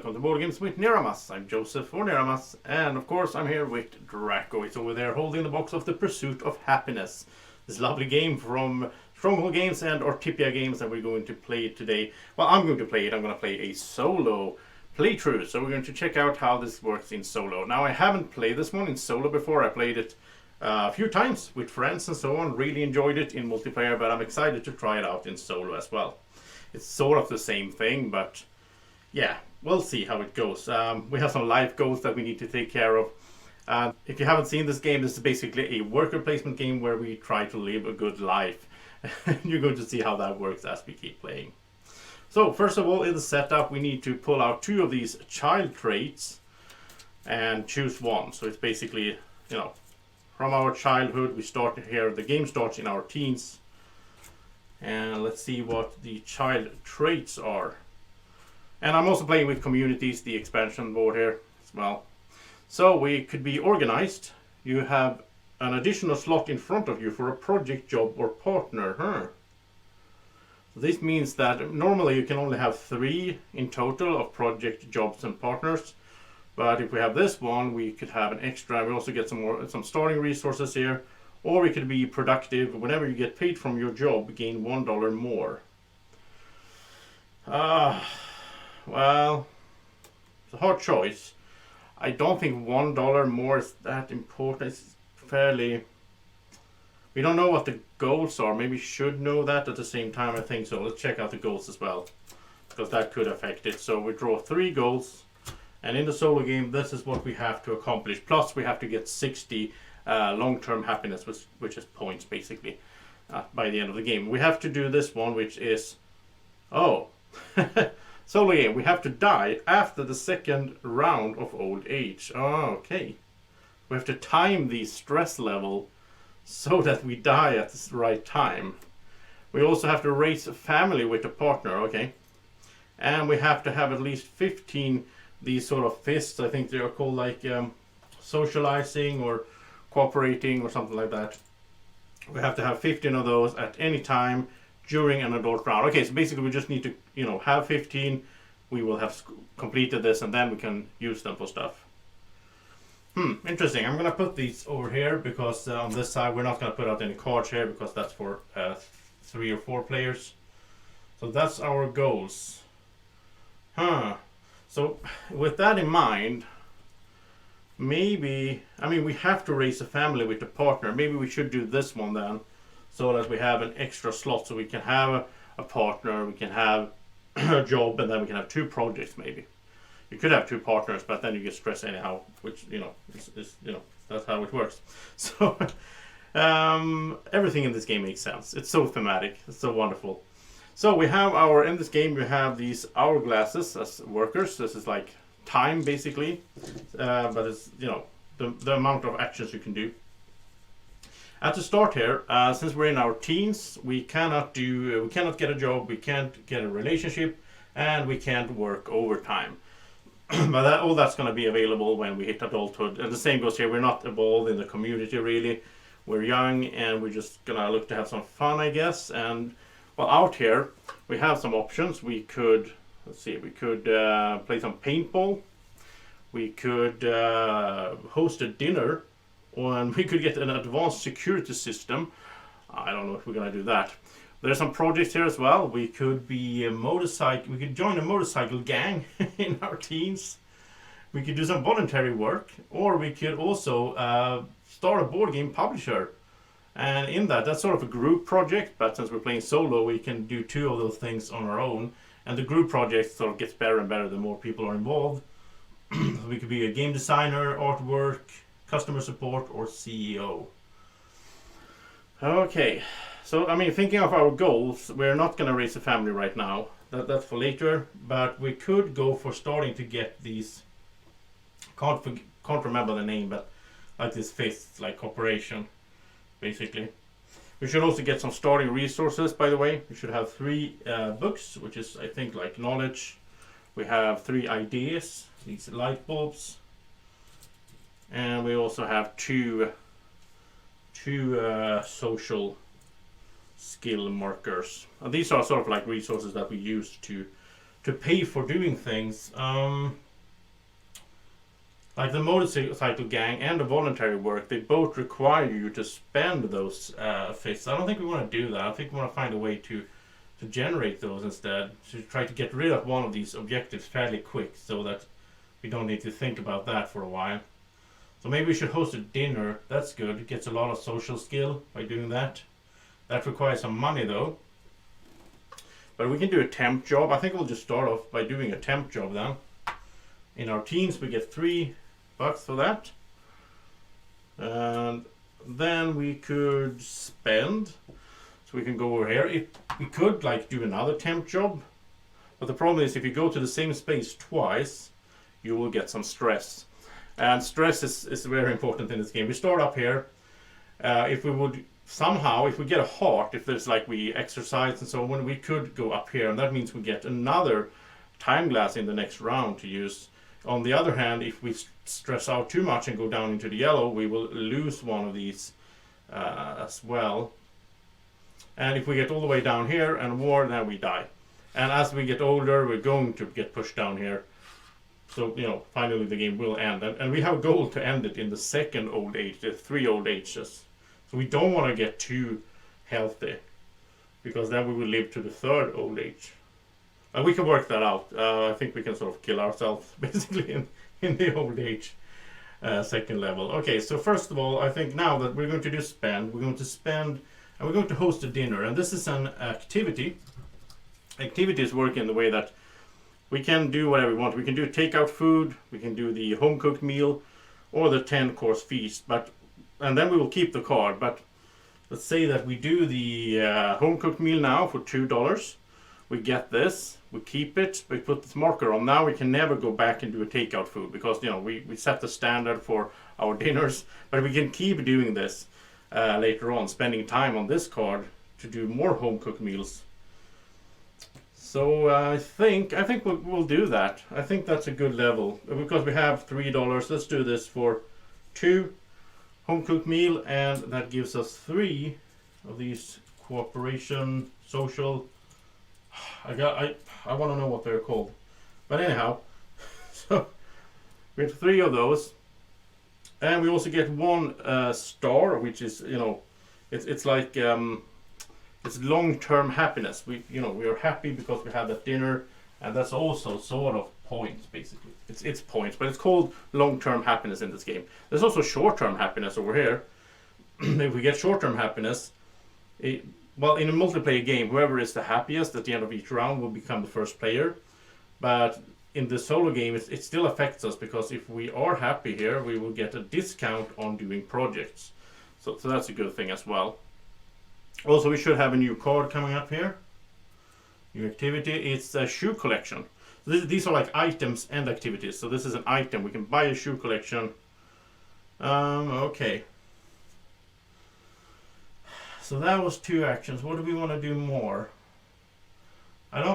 welcome to Board Games with Niramas. I'm Joseph or Niramas, and of course I'm here with Draco. He's over there holding the box of The Pursuit of Happiness. This lovely game from Stronghold Games and Upkeep Games that we're going to play today. Well, I'm going to play it. I'm going to play a solo playthrough, so we're going to check out how this works in solo. Now, I haven't played this one in solo before. I played it a few times with friends and so on. Really enjoyed it in multiplayer, but I'm excited to try it out in solo as well. It's sort of the same thing, but yeah, we'll see how it goes. We have some life goals that we need to take care of. If you haven't seen this game, this is basically a worker placement game where we try to live a good life. You're going to see how that works as we keep playing. So first of all, in the setup, we need to pull out 2 of these child traits and choose one. So it's basically, you know, from our childhood, we start here. The game starts in our teens. And let's see what the child traits are. And I'm also playing with communities, the expansion board here as well. So we could be organized. You have an additional slot in front of you for a project, job, or partner. So this means that normally you can only have 3 in total of project, jobs, and partners. But if we have this one, we could have an extra. We also get some starting resources here. Or we could be productive. Whenever you get paid from your job, gain $1 more. Well, it's a hard choice. I don't think $1 more is that important. It's fairly... We don't know what the goals are. Maybe we should know that at the same time, I think so. Let's check out the goals as well, because that could affect it. So we draw 3 goals. And in the solo game, this is what we have to accomplish. Plus, we have to get 60 long-term happiness, which is points, basically, by the end of the game. We have to do this one, which is... Oh... Solo game, we have to die after the 2nd round of old age. Oh, okay. We have to time the stress level so that we die at the right time. We also have to raise a family with a partner, okay. And we have to have at least 15 these sort of fists. I think they are called like socializing or cooperating or something like that. We have to have 15 of those at any time during an adult round. Okay, so basically we just need to, you know, have 15. We will have completed this and then we can use them for stuff. Interesting. I'm going to put these over here because on this side we're not going to put out any cards here because that's for 3 or 4 players. So that's our goals. So with that in mind, maybe, I mean, we have to raise a family with a partner. Maybe we should do this one then, so that we have an extra slot, so we can have a partner, we can have a job, and then we can have 2 projects maybe. You could have 2 partners, but then you get stressed anyhow, which, you know, is you know, that's how it works. So everything in this game makes sense. It's so thematic, it's so wonderful. So we have in this game you have these hourglasses as workers. This is like time basically, but it's, you know, the amount of actions you can do. At the start here, since we're in our teens, we cannot get a job, we can't get a relationship, and we can't work overtime. But all that's going to be available when we hit adulthood. And the same goes here. We're not involved in the community really. We're young and we're just gonna look to have some fun, I guess. And well, out here we have some options. We could, let's see, we could play some paintball. We could host a dinner. And we could get an advanced security system. I don't know if we're gonna do that. There's some projects here as well. We could be we could join a motorcycle gang in our teens. We could do some voluntary work, or we could also start a board game publisher. And in that's sort of a group project, but since we're playing solo, we can do 2 of those things on our own. And the group project sort of gets better and better the more people are involved. We could be a game designer, artwork, customer support, or CEO. Okay, so I mean, thinking of our goals, we're not going to raise a family right now. That's for later, but we could go for starting to get these, can't remember the name, but like this fists, like cooperation, basically. We should also get some starting resources, by the way. We should have 3 books, which is, I think, like knowledge. We have 3 ideas, these light bulbs. And we also have 2 social skill markers. And these are sort of like resources that we use to to pay for doing things. Like the motorcycle gang and the voluntary work, they both require you to spend those fists. I don't think we want to do that. I think we want to find a way to generate those instead. To try to get rid of one of these objectives fairly quick so that we don't need to think about that for a while. So maybe we should host a dinner. That's good. It gets a lot of social skill by doing that. That requires some money though. But we can do a temp job. I think we'll just start off by doing a temp job then. In our teams we get $3 for that. And then we could spend. So we can go over here. If we could like do another temp job. But the problem is if you go to the same space twice, you will get some stress. And stress is very important in this game. We start up here. If we would somehow, if we get a heart, if there's like we exercise and so on, we could go up here. And that means we get another time glass in the next round to use. On the other hand, if we stress out too much and go down into the yellow, we will lose one of these as well. And if we get all the way down here and war, then we die. And as we get older, we're going to get pushed down here. So, you know, finally the game will end. And we have a goal to end it in the second old age, the 3 old ages. So we don't want to get too healthy, because then we will live to the 3rd old age. And we can work that out. I think we can sort of kill ourselves, basically, in the old age second level. Okay, so first of all, I think now that we're going to do spend, we're going to spend, and we're going to host a dinner. And this is an activity. Activities work in the way that we can do whatever we want. We can do takeout food, we can do the home cooked meal, or the 10-course feast. And then we will keep the card. But let's say that we do the home cooked meal now for $2. We get this, we keep it, we put this marker on. Now we can never go back and do a takeout food because, you know, we set the standard for our dinners. But we can keep doing this later on, spending time on this card to do more home cooked meals. So I think we'll do that. I think that's a good level because we have $3. Let's do this for 2 home cooked meal, and that gives us 3 of these cooperation, social. I want to know what they're called, but anyhow, so we have 3 of those, and we also get 1 star, which is, you know, it's like it's long-term happiness. We are happy because we had that dinner, and that's also sort of points basically. It's points, but it's called long-term happiness in this game. There's also short-term happiness over here. If we get short-term happiness, well, in a multiplayer game, whoever is the happiest at the end of each round will become the first player. But in the solo game, it still affects us because if we are happy here, we will get a discount on doing projects. So that's a good thing as well. Also, we should have a new card coming up here. New activity. It's a shoe collection. So these are like items and activities. So this is an item. We can buy a shoe collection. Okay. So that was 2 actions. What do we want to do more?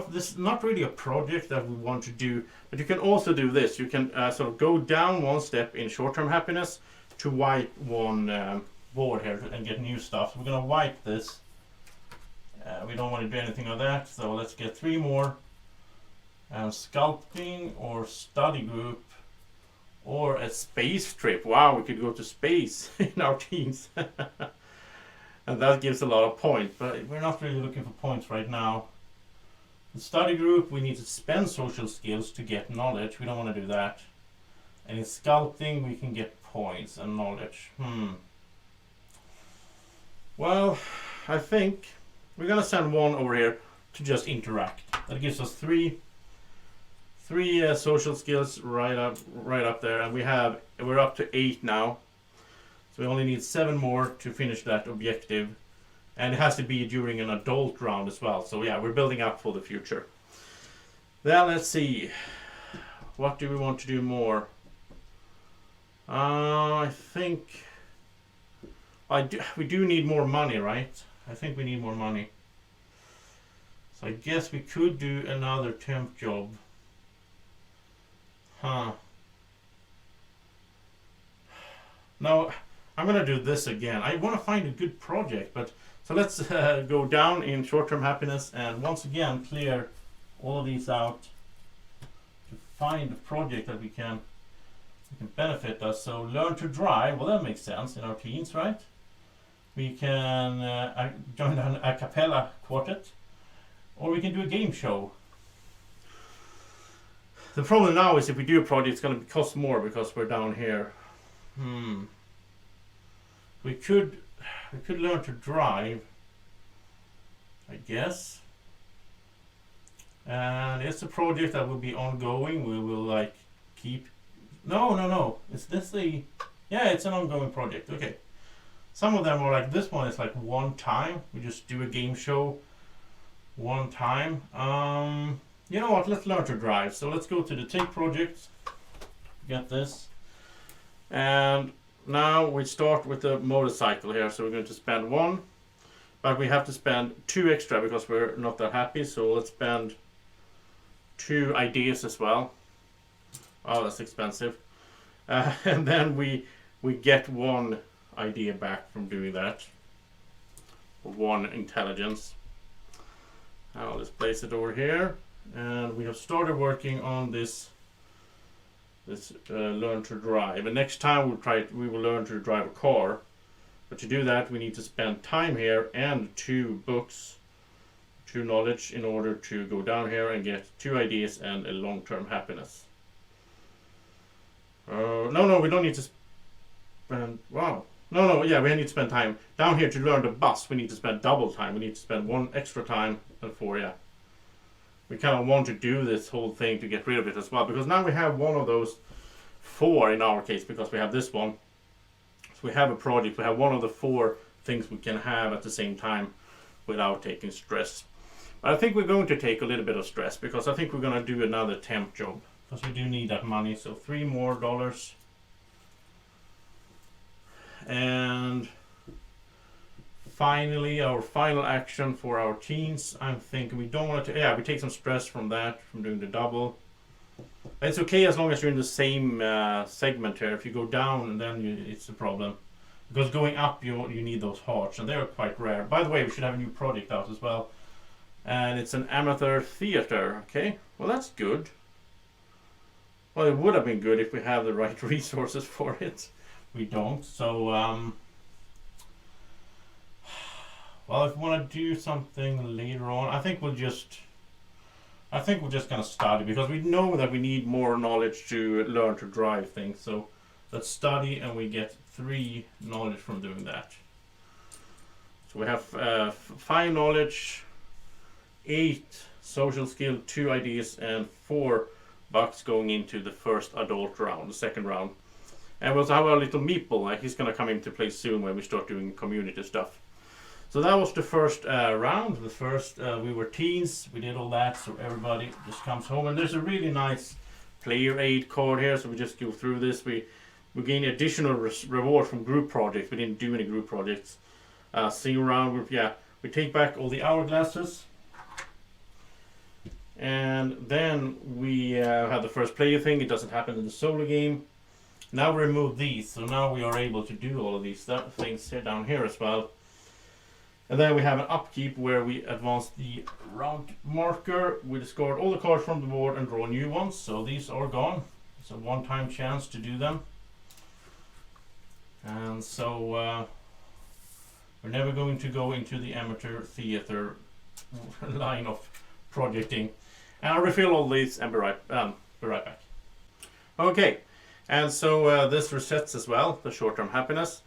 This is not really a project that we want to do, but you can also do this. You can sort of go down 1 step in short-term happiness to wipe 1 board here and get new stuff. So we're going to wipe this. We don't want to do anything of that, so let's get 3 more. Sculpting or study group or a space trip. Wow, we could go to space in our teams. And that gives a lot of points, but we're not really looking for points right now. The study group, we need to spend social skills to get knowledge. We don't want to do that. And in sculpting, we can get points and knowledge. Well, I think we're gonna send 1 over here to just interact. That gives us 3 social skills right up there, and we're up to 8 now. So we only need 7 more to finish that objective, and it has to be during an adult round as well. So yeah, we're building up for the future. Then let's see, what do we want to do more? I think we do need more money, right? I think we need more money. So I guess we could do another temp job. Now, I'm going to do this again. I want to find a good project, but so let's go down in short-term happiness and once again clear all of these out. find a project that we can benefit us. So learn to drive, well, that makes sense in our teens, right? We can join an a cappella quartet, or we can do a game show. The problem now is if we do a project, it's going to cost more because we're down here. We could learn to drive, I guess. And it's a project that will be ongoing. We will like keep. No. Is this the? Yeah, it's an ongoing project. Okay. Some of them are like this one is like one time. We just do a game show one time. You know what? Let's learn to drive. So let's go to the take project. Get this. And now we start with the motorcycle here. So we're going to spend 1. But we have to spend 2 extra because we're not that happy. So let's spend 2 ideas as well. Oh, that's expensive. And then we get 1 idea back from doing that. 1 intelligence. I'll just place it over here. And we have started working on this learn to drive. And next time we will learn to drive a car. But to do that, we need to spend time here and 2 books, 2 knowledge in order to go down here and get 2 ideas and a long-term happiness. No, we don't need to spend. Wow. No, yeah, we need to spend time down here to learn the bus. We need to spend double time. We need to spend 1 extra time and 4. Yeah. We kind of want to do this whole thing to get rid of it as well, because now we have one of those 4 in our case, because we have this one. So we have a project. We have one of the 4 things we can have at the same time without taking stress. But I think we're going to take a little bit of stress, because I think we're going to do another temp job, because we do need that money. So $3 more. And finally, our final action for our teens. I'm thinking we don't want to. Yeah, we take some stress from that, from doing the double. It's okay as long as you're in the same segment here. If you go down, then it's a problem. Because going up, you need those hearts, and they're quite rare. By the way, we should have a new project out as well. And it's an amateur theater. Okay, well that's good. Well, it would have been good if we have the right resources for it. We don't. So, well, if we want to do something later on, I think we're just gonna study, because we know that we need more knowledge to learn to drive things. So let's study, and we get 3 knowledge from doing that. So we have 5 knowledge, 8 social skill, 2 ideas, and 4 bucks going into the first adult round, the second round. And we also have our little meeple. He's gonna come into play soon when we start doing community stuff. So that was the first round. The first, we were teens. We did all that, so everybody just comes home. And there's a really nice player aid card here. So we just go through this. We gain additional reward from group projects. We didn't do any group projects. Single round group, yeah. We take back all the hourglasses. And then we have the first player thing. It doesn't happen in the solo game. Now we remove these. So now we are able to do all of these things here down here as well. And then we have an upkeep where we advance the round marker. We discard all the cards from the board and draw new ones. So these are gone. It's a one-time chance to do them. And so we're never going to go into the amateur theater line of projecting. And I'll refill all these and be right back. Okay, and so this resets as well, the short-term happiness.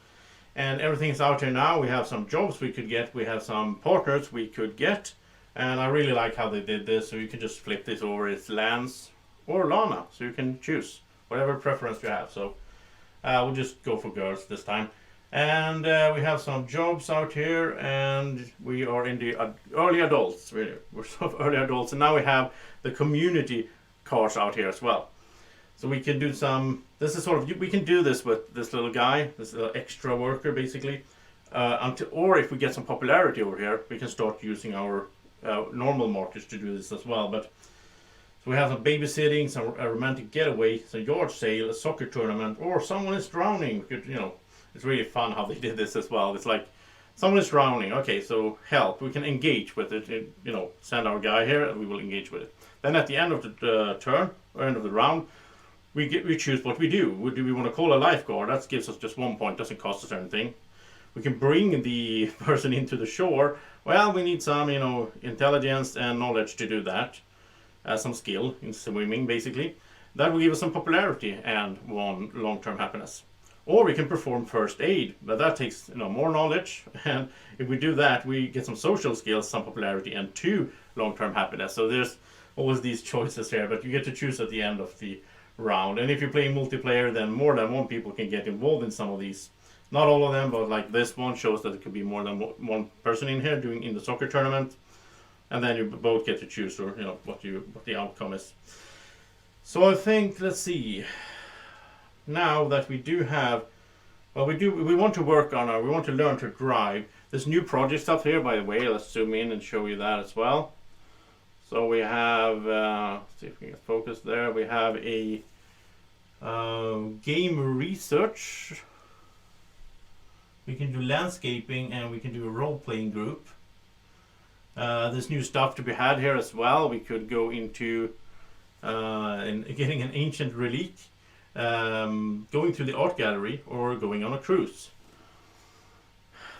And everything's out here now. We have some jobs we could get. We have some partners we could get. And I really like how they did this. So you can just flip this over. It's Lance or Lana. So you can choose whatever preference you have. So we'll just go for girls this time. And we have some jobs out here. And we are in the early adults. We're sort of early adults. And now we have the community cards out here as well. So we can do some, this is sort of, we can do this with this little guy, this little extra worker basically. Or if we get some popularity over here, we can start using our normal markers to do this as well. But so we have some babysitting, a romantic getaway, some yard sale, a soccer tournament, or someone is drowning. It's really fun how they did this as well. It's like Someone is drowning. Okay, so help. We can engage with it. You know, send our guy here, and we will engage with it. Then at the end of the turn or end of the round, we choose what we do. Do we want to call a lifeguard? That gives us just 1 point. Doesn't cost us anything. We can bring the person into the shore. Well, we need some, you know, intelligence and knowledge to do that. Some skill in swimming, basically. That will give us some popularity and 1 long-term happiness. Or we can perform first aid, but that takes, you know, more knowledge. And if we do that, we get some social skills, some popularity, and 2 long-term happiness. So there's always these choices here, but you get to choose at the end of the round. And if you're playing multiplayer, then more than 1 people can get involved in some of these. Not all of them, but like this one shows that it could be more than 1 person in here doing in the soccer tournament. And then you both get to choose, or you know, what the outcome is. So I think, let's see. Now that we do have, well, we want to work on we want to learn to drive. There's new project stuff here, by the way. Let's zoom in and show you that as well. So we have, let's see if we can focus there. We have a game research. We can do landscaping, and we can do a role-playing group. There's new stuff to be had here as well. We could go into getting an ancient relic, going to the art gallery, or going on a cruise.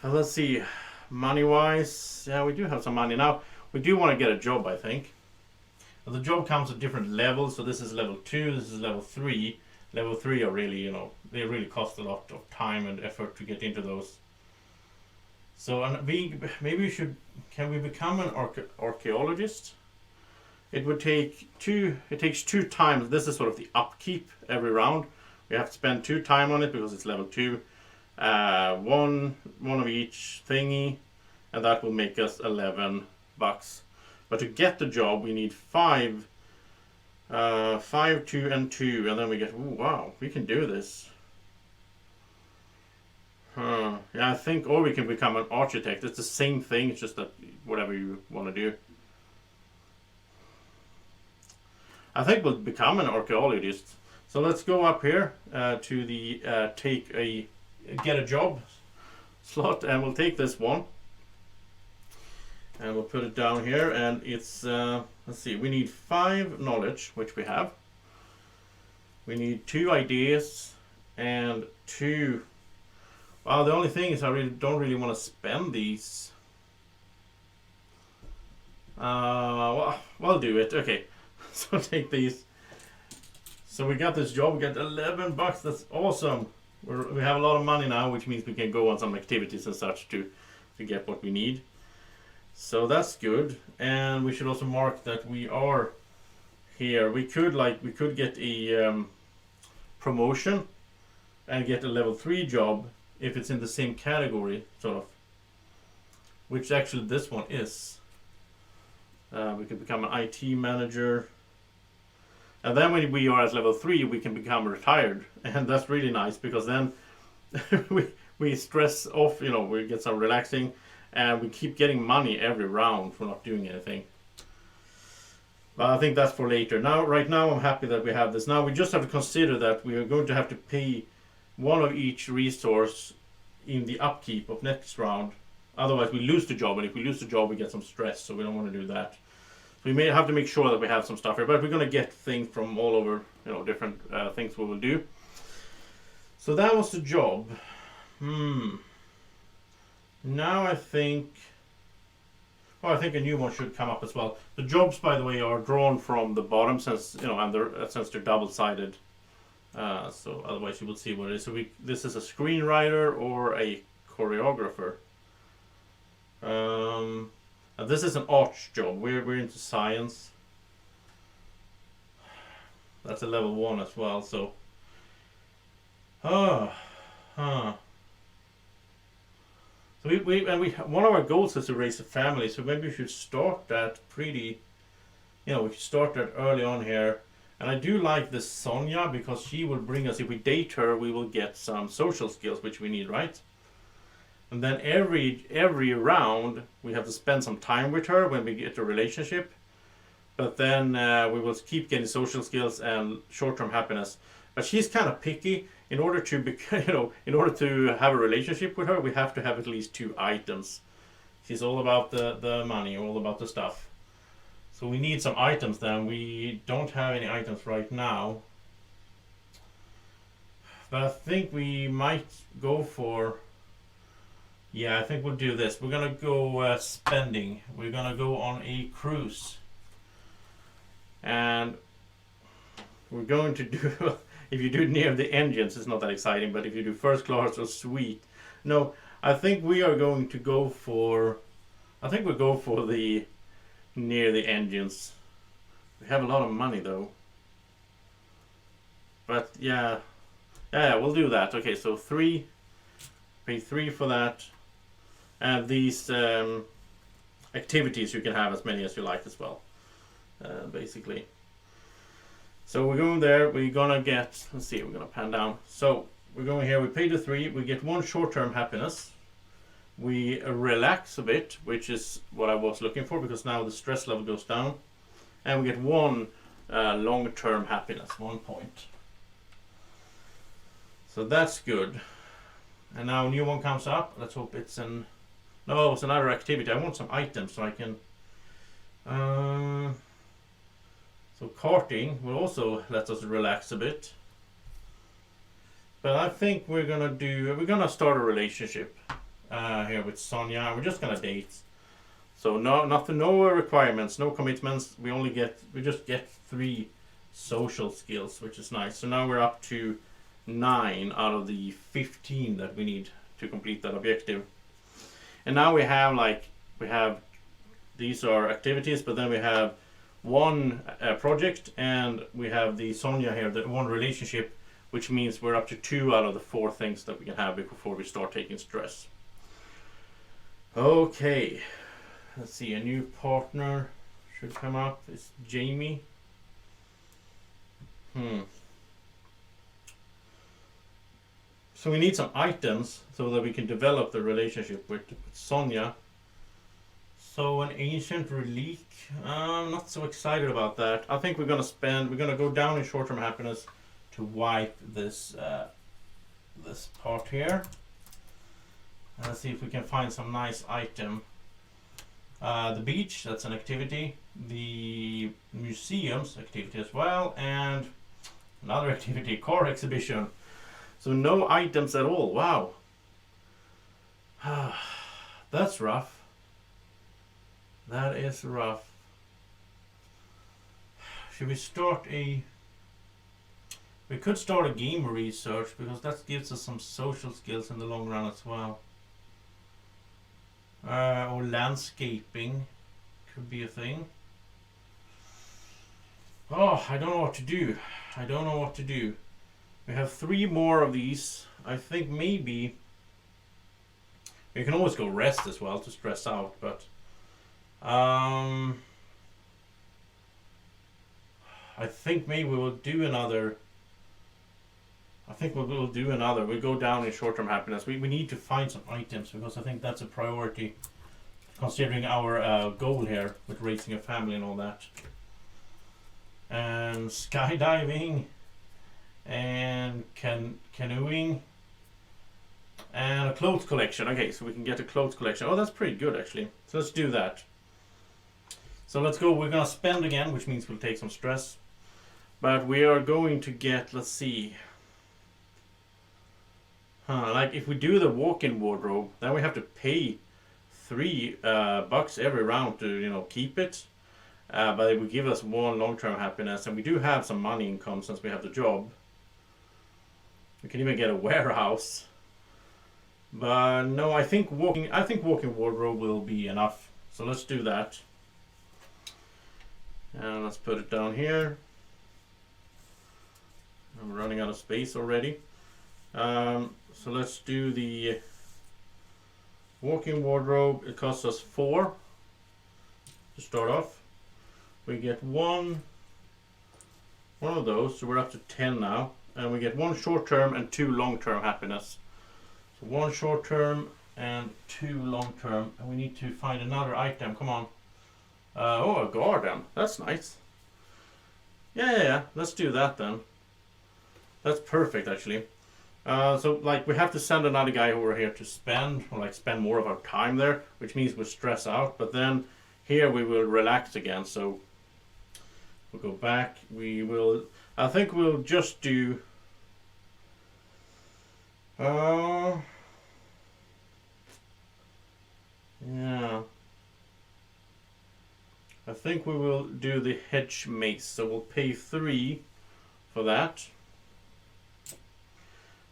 Let's see, money-wise, yeah, we do have some money now. We do want to get a job, I think. The job comes at different levels, so this is level 2, this is level 3. Level 3 are really, you know, they really cost a lot of time and effort to get into those. So maybe we should, can we become an archaeologist? It would take it takes 2 times. This is sort of the upkeep every round. We have to spend 2 time on it because it's level 2. One of each thingy, and that will make us $11. But to get the job, we need 5, 2, and 2, and then we get, ooh, wow, we can do this. Yeah, I think, or we can become an architect. It's the same thing, it's just that whatever you want to do. I think we'll become an archaeologist. So let's go up here to the get a job slot, and we'll take this one. And we'll put it down here, and it's, let's see, we need 5 knowledge, which we have. We need 2 ideas, and 2... Well, the only thing is I don't really want to spend these. Well, we'll do it. Okay, so take these. So we got this job, we got $11, that's awesome. We have a lot of money now, which means we can go on some activities and such to get what we need. So that's good, and we should also mark that we are here. We could get a promotion and get a level 3 job if it's in the same category, sort of, which actually this one is. We could become an IT manager, and then when we are at level 3, we can become retired, and that's really nice because then we stress off. You know, we get some relaxing. And we keep getting money every round for not doing anything. But I think that's for later. Now, right now, I'm happy that we have this. Now we just have to consider that we are going to have to pay 1 of each resource in the upkeep of next round. Otherwise, we lose the job, and if we lose the job, we get some stress. So we don't want to do that. So we may have to make sure that we have some stuff here. But we're going to get things from all over, you know, different things we will do. So that was the job. Now I think a new one should come up as well. The jobs, by the way, are drawn from the bottom, since you know, and since they're double-sided. So otherwise you will see what it is. So this is a screenwriter or a choreographer. And this is an arts job. We're into science. That's a level 1 as well. So, So one of our goals is to raise a family, so maybe we should start that we should start that early on here. And I do like this Sonia, because she will bring us, if we date her, we will get some social skills, which we need, right? And then every round, we have to spend some time with her when we get a relationship. But then we will keep getting social skills and short-term happiness. But she's kind of picky. in order to be, in order to have a relationship with her, we have to have at least 2 items. She's all about the money, all about the stuff. So we need some items then. We don't have any items right now. But I think we might go for... Yeah, I think we'll do this. We're gonna go spending. We're gonna go on a cruise. And we're going to do... If you do near the engines, it's not that exciting. But if you do first class or suite... No, I think we are going to go for... I think we'll go for the... near the engines. We have a lot of money though. But yeah, we'll do that. Okay, so 3, pay 3 for that, and these activities you can have as many as you like as well, basically. So we're going there. We're gonna get. Let's see. We're gonna pan down. So we're going here. We pay the 3. We get 1 short-term happiness. We relax a bit, which is what I was looking for, because now the stress level goes down, and we get 1 long-term happiness, 1 point. So that's good. And now a new one comes up. Let's hope it's an... No, it's another activity. I want some items so I can... So karting will also let us relax a bit. But I think we're gonna start a relationship here with Sonia. We're just gonna date. So no requirements, no commitments. We just get 3 social skills, which is nice. So now we're up to 9 out of the 15 that we need to complete that objective. And now we have these are activities, but then we have 1 project, and we have the Sonia here, the 1 relationship, which means we're up to 2 out of the 4 things that we can have before we start taking stress. Okay, let's see, a new partner should come up. It's Jamie. So we need some items so that we can develop the relationship with Sonia. So an ancient relic. I'm not so excited about that. I think we're gonna go down in short-term happiness to wipe this this part here. Let's see if we can find some nice item. The beach, that's an activity. The museums activity as well, and another activity, car exhibition. So no items at all. Wow. That's rough. That is rough. Should we start a... We could start a game research, because that gives us some social skills in the long run as well. Or landscaping could be a thing. Oh, I don't know what to do. We have 3 more of these. I think maybe we can always go rest as well to stress out, but I think maybe we'll do another. We'll go down in short-term happiness. We need to find some items, because I think that's a priority, considering our goal here with raising a family and all that. And skydiving, and canoeing, and a clothes collection. Okay, so we can get a clothes collection. Oh, that's pretty good actually. So let's do that. So let's go. We're gonna spend again, which means we'll take some stress. But we are going to get, let's see. Like if we do the walk-in wardrobe, then we have to pay $3 every round to keep it. But it will give us 1 long-term happiness, and we do have some money income since we have the job. We can even get a warehouse. But no, I think walking wardrobe will be enough. So let's do that. And let's put it down here. I'm running out of space already. So let's do the walk-in wardrobe. It costs us 4 to start off. We get one of those, so we're up to 10 now. And we get 1 short-term and 2 long-term happiness. So 1 short-term and 2 long-term. And we need to find another item. Come on. Oh, a garden. That's nice. Yeah. Let's do that then. That's perfect, actually. So like we have to send another guy over here to spend more of our time there, which means we stress out. But then here we will relax again. So we'll go back. I think we'll just do. Yeah. I think we will do the hedge mace. So we'll pay 3 for that.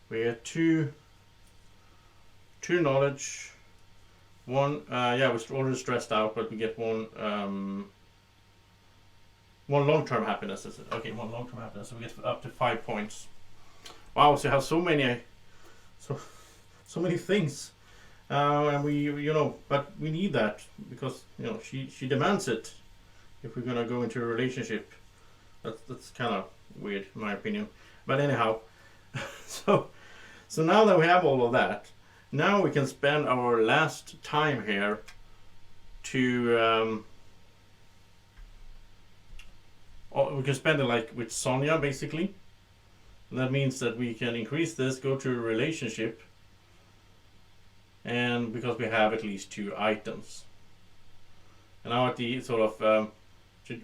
We get two knowledge, one. Yeah, we're already stressed out, but we get one long-term happiness. Is it? Okay, one long-term happiness. So we get up to 5 points. Wow! So you have so many things, and but we need that because she demands it. If we're gonna go into a relationship, that's kind of weird in my opinion. But anyhow, so now that we have all of that, now we can spend our last time here to we can spend it like with Sonia basically. And that means that we can increase this, go to a relationship, and because we have at least 2 items. And now at the sort of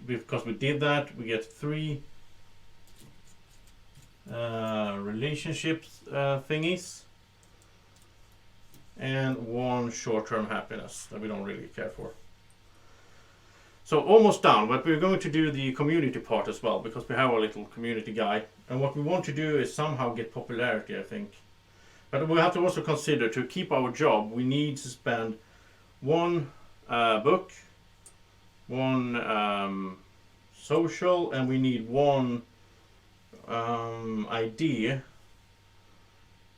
because we did that, we get 3 relationships thingies and 1 short-term happiness that we don't really care for. So almost done, but we're going to do the community part as well because we have our little community guy, and what we want to do is somehow get popularity, I think. But we have to also consider, to keep our job, we need to spend 1 book, 1 social, and we need 1 idea.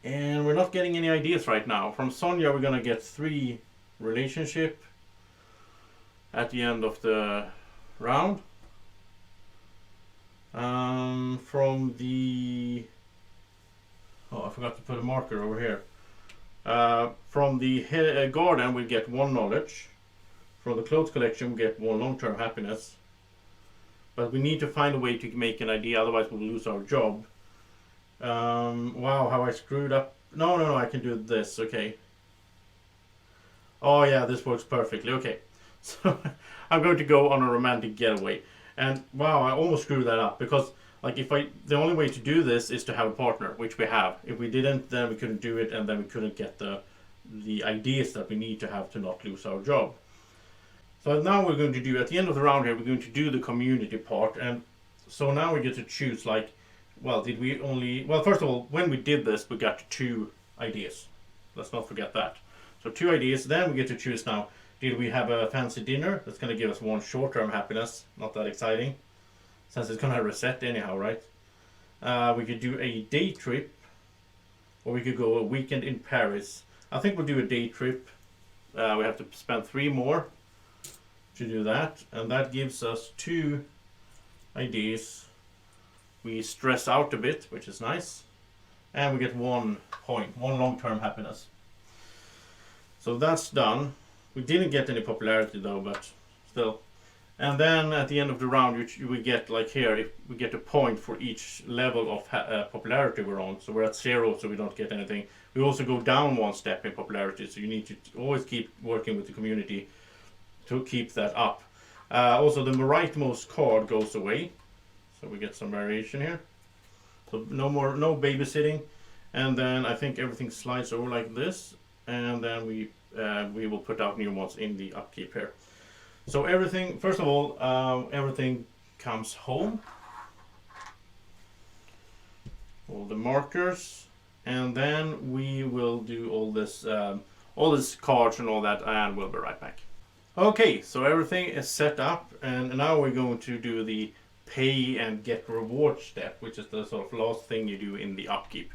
And we're not getting any ideas right now. From Sonia we're gonna get 3 relationship at the end of the round. From the I forgot to put a marker over here. From the garden we get 1 knowledge. From the clothes collection we get 1 long-term happiness. But we need to find a way to make an idea, otherwise we'll lose our job. Wow, how I screwed up. No, I can do this, okay. Oh yeah, this works perfectly, okay. So I'm going to go on a romantic getaway. And wow, I almost screwed that up because like the only way to do this is to have a partner, which we have. If we didn't, then we couldn't do it, and then we couldn't get the ideas that we need to have to not lose our job. So now we're going to do, at the end of the round here, we're going to do the community part. And so now we get to choose like, well, first of all, when we did this, we got 2 ideas. Let's not forget that. So 2 ideas, then we get to choose now. Did we have a fancy dinner? That's going to give us 1 short-term happiness. Not that exciting, since it's going to reset anyhow, right? We could do a day trip, or we could go a weekend in Paris. I think we'll do a day trip. We have to spend 3 more to do that, and that gives us 2 ideas. We stress out a bit, which is nice, and we get 1 point, 1 long-term happiness. So that's done. We didn't get any popularity though, but still. And then at the end of the round, we get like here, we get a point for each level of popularity we're on. So we're at 0, so we don't get anything. We also go down 1 step in popularity, so you need to always keep working with the community to keep that up. Also, the rightmost card goes away, so we get some variation here. So no babysitting, and then I think everything slides over like this, and then we will put out new ones in the upkeep here. So everything, first of all, everything comes home. All the markers, and then we will do all this cards and all that, and we'll be right back. Okay, so everything is set up, and now we're going to do the pay and get reward step, which is the sort of last thing you do in the upkeep.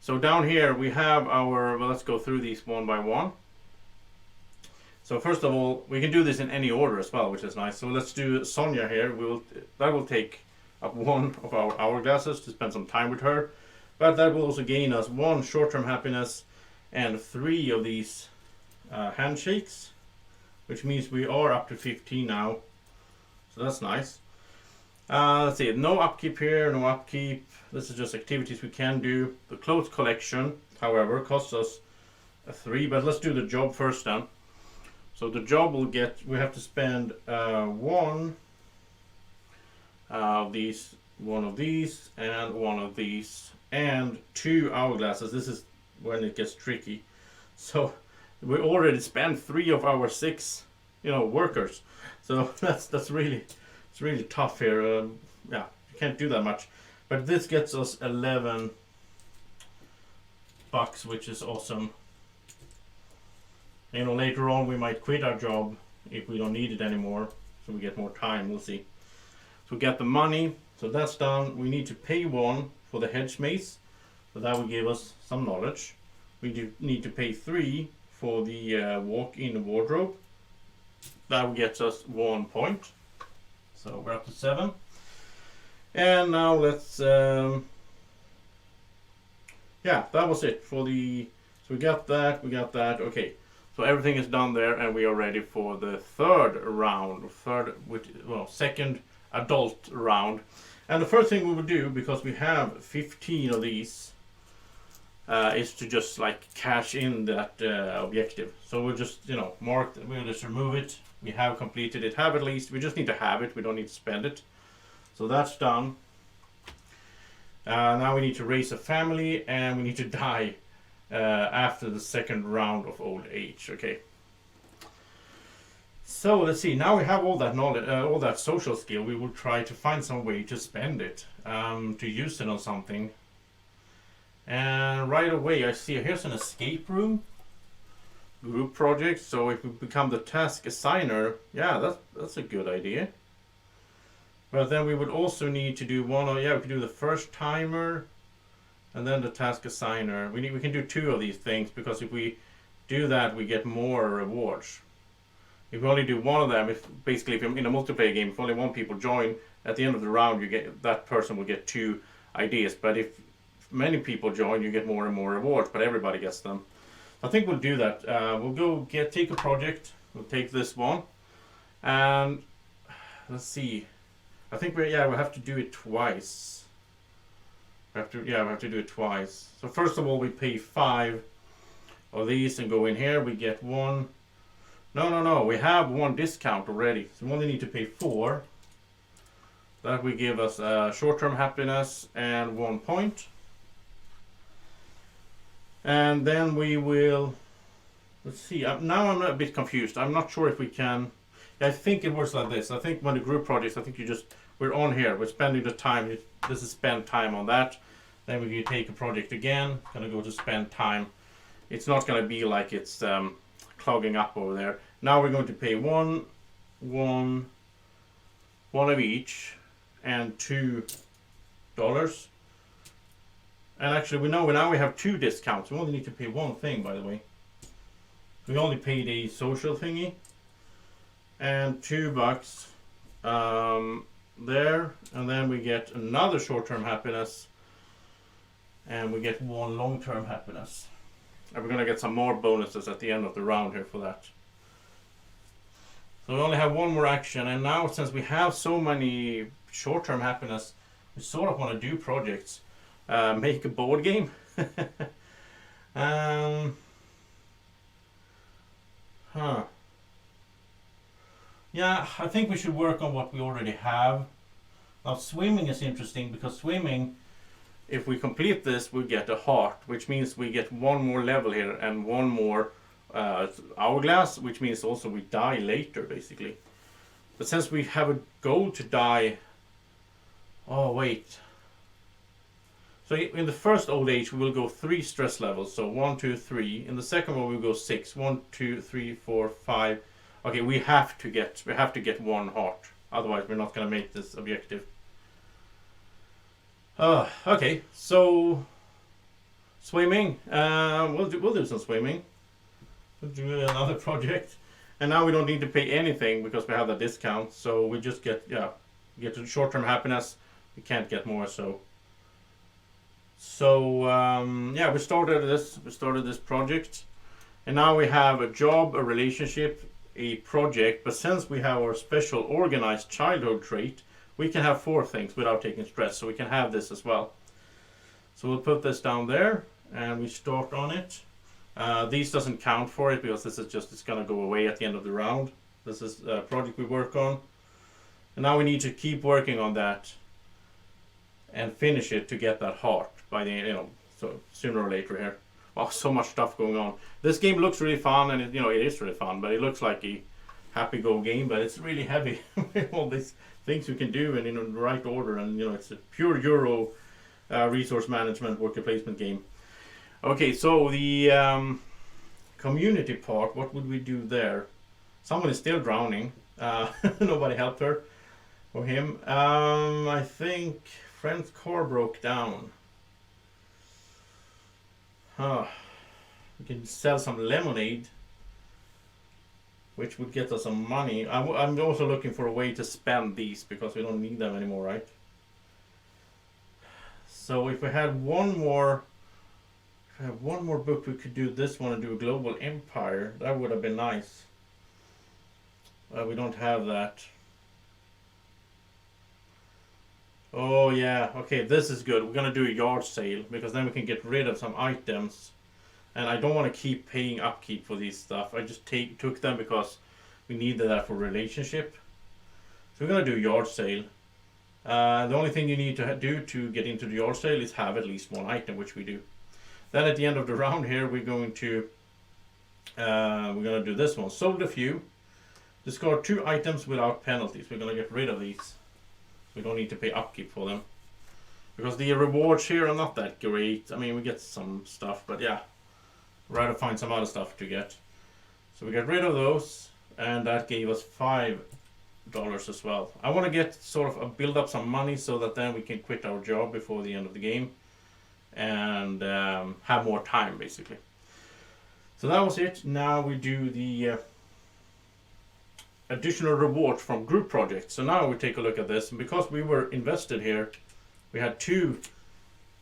So down here we have our, well, let's go through these one by one. So first of all, we can do this in any order as well, which is nice. So let's do Sonia here. That will take up 1 of our hourglasses to spend some time with her. But that will also gain us 1 short-term happiness and 3 of these handshakes, which means we are up to 15 now. So that's nice. Let's see, no upkeep here, no upkeep. This is just activities we can do. The clothes collection, however, costs us a 3, but let's do the job first then. So the job will get, we have to spend one of these, and one of these, and 2 hourglasses. This is when it gets tricky. So we already spent 3 of our 6, workers. So that's really, it's really tough here. Yeah, you can't do that much. But this gets us 11 bucks, which is awesome. Later on we might quit our job if we don't need it anymore, so we get more time. We'll see. So we get the money, so that's done. We need to pay 1 for the hedge mace, so that will give us some knowledge. We do need to pay 3 for the walk-in wardrobe. That gets us 1 point. So we're up to 7. And now let's yeah, that was it for the, so we got that, okay. So everything is done there, and we are ready for the second adult round. And the first thing we will do, because we have 15 of these, is to just like cash in that objective. So we'll just, mark, we'll just remove it. We have completed it, have at least, we just need to have it, we don't need to spend it. So that's done. Now we need to raise a family, and we need to die after the second round of old age. Okay. So let's see. Now we have all that knowledge, all that social skill. We will try to find some way to spend it, to use it on something. And right away, I see here's an escape room, group project. So if we become the task assigner, yeah, that's a good idea. But then we would also need to do we can do the first timer, and then the task assigner. We can do 2 of these things, because if we do that, we get more rewards. If we only do 1 of them, if you're in a multiplayer game, if only 1 people join, at the end of the round, that person will get 2 ideas. But if many people join, you get more and more rewards, but everybody gets them. I think we'll do that. We'll go take a project. We'll take this one, and let's see. I think we'll have to do it twice. We have to do it twice. So first of all, we pay 5 of these and go in here. We get 1. No. We have 1 discount already. So we only need to pay 4. That will give us short-term happiness and 1 point. And then we will. Let's see. Now I'm a bit confused. I'm not sure if we can. I think it works like this. I think when the group projects, we're on here. We're spending the time. This is spend time on that. Then we can take a project again. Gonna go to spend time. It's not gonna be like it's clogging up over there. Now we're going to pay one of each, and $2. And actually, now we have 2 discounts. We only need to pay 1 thing, by the way. We only paid a social thingy, and $2 there, and then we get another short-term happiness, and we get 1 long-term happiness. And we're gonna get some more bonuses at the end of the round here for that. So we only have 1 more action, and now since we have so many short-term happiness, we sort of want to do projects. Make a board game. Yeah, I think we should work on what we already have. Now swimming is interesting, because swimming, if we complete this, we get a heart, which means we get 1 more level here and 1 more hourglass, which means also we die later, basically. But since we have a goal to die, oh wait. So in the first old age, we will go 3 stress levels. So 1, 2, 3. In the second one, we'll go 6. 1, 2, 3, 4, 5. Okay, we have to get 1 heart. Otherwise, we're not gonna make this objective. Okay, so swimming. We'll do some swimming. We'll do another project, and now we don't need to pay anything because we have the discount. So we just get the short-term happiness. We can't get more. So we started this project, and now we have a job, a relationship, a project. But since we have our special organized childhood trait, we can have 4 things without taking stress, so we can have this as well. So we'll put this down there, and we start on it. These doesn't count for it because this is just, it's gonna go away at the end of the round. This is a project we work on, and now we need to keep working on that and finish it to get that heart by the, you know, so sooner or later here. Wow, so much stuff going on. This game looks really fun, and it, you know, it is really fun, but it looks like a happy go game, but it's really heavy. All these things you can do and in the right order, and you know, it's a pure Euro resource management worker placement game. Okay, so the community part, what would we do there? Someone is still drowning. Nobody helped her or him. I think friend's car broke down. We can sell some lemonade, which would get us some money. I'm also looking for a way to spend these because we don't need them anymore, right? So if we had one more book, we could do this one and do a global empire. That would have been nice. We don't have that. Oh yeah, okay, this is good. We're gonna do a yard sale because then we can get rid of some items. And I don't want to keep paying upkeep for these stuff. I just took them because we needed that for relationship. So we're gonna do a yard sale. The only thing you need to do to get into the yard sale is have at least 1 item, which we do. Then at the end of the round here, we're going to do this one. Sold a few. Discard 2 items without penalties. We're gonna get rid of these. We don't need to pay upkeep for them because the rewards here are not that great. I mean, we get some stuff, but yeah, rather find some other stuff to get. So we get rid of those, and that gave us $5 as well. I want to get sort of build up some money so that then we can quit our job before the end of the game and have more time, basically. So that was it. Now we do the additional rewards from group projects. So now we take a look at this, and because we were invested here, we had two